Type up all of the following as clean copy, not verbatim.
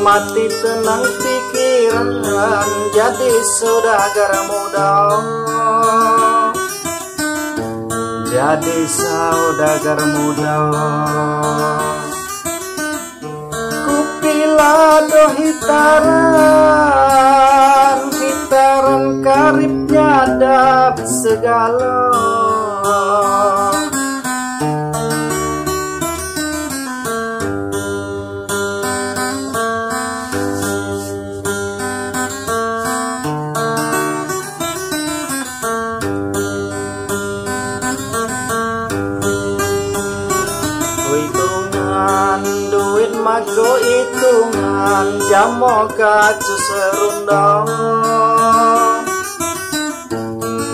Mati tenang pikiran, jadi saudagar muda, jadi saudagar muda. Kupilado hitaran, hitaran karib nyadap segala. Mago hitungan jamo kacu serundang,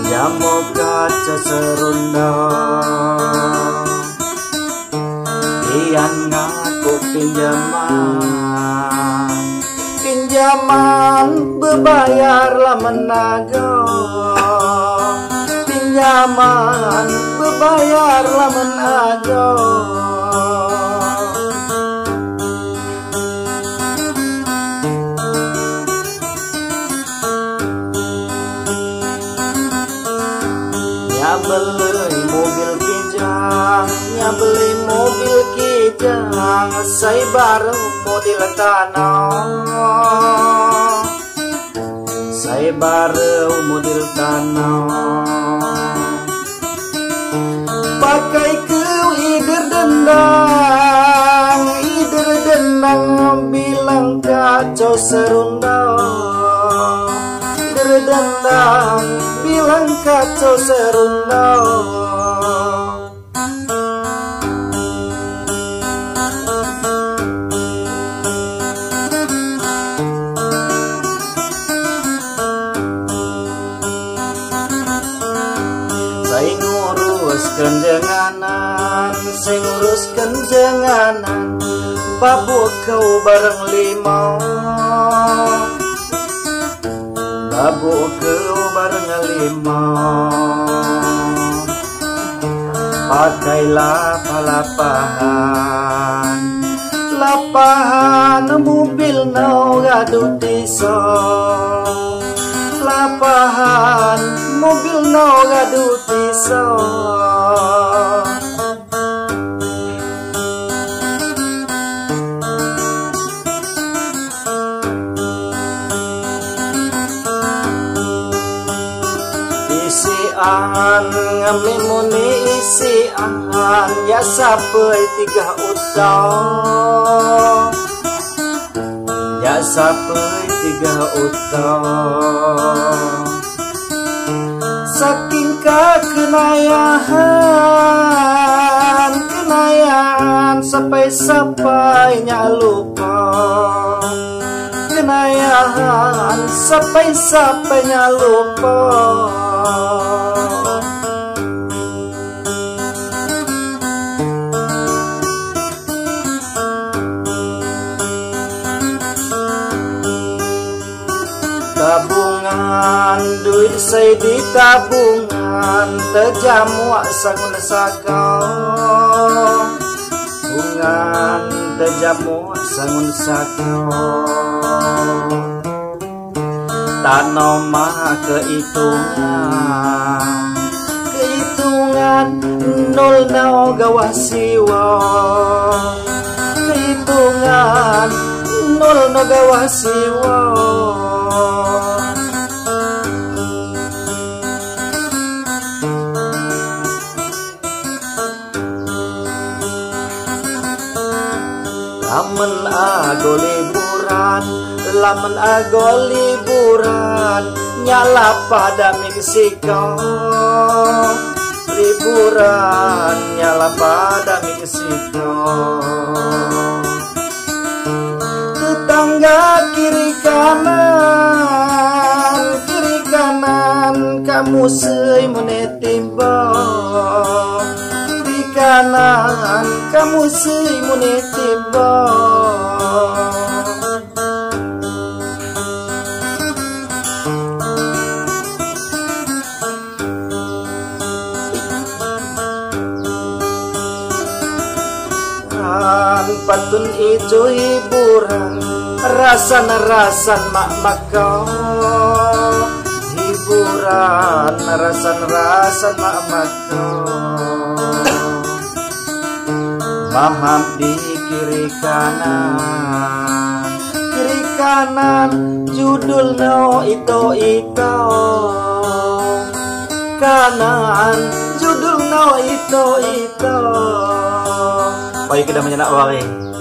jamo kacu serundang. Iyan ngaku pinjaman, pinjaman bebayar lah menago, pinjaman bebayar lah menago. Beli mobil kijang, beli mobil kijang, saya baru model tanah, saya baru model tanah. Pakai ke ider dendang, bilang kacau serundang, ider dendang, bilang kacau serundang. Saya nguruskan jenganan, saya nguruskan jenganan, babu kau bareng limau, babu kau bareng limau. Pakailah lapahan, lapahan mobil no gaduh tiso, lapahan mobil no gaduh tiso. Ngamimuni isian ya sampai 3 utang, ya sampai 3 utang. Saking kenayahan, kenayahan sampai lupa, kenayahan sampai lupa. Tabungan duit saya di tabungan, terjamu sangun sakau, bungan terjamu sangun sakau. Tanoma kehitungan, kehitungan nol nao gawa siwa, kehitungan nol no gawa siwa. Lamun ago liburan, lamun ago liburan, nyala pada Meksiko, liburan nyala pada Meksiko. Tetangga kiri kanan, kamu sei menetimba, kiri kanan kamu si muni tiba. Patun ijo hiburan rasan mak makau hiburan rasan mak makau maham di kiri kanan judul no ito kanan judul no ito Baik kita menyenak wari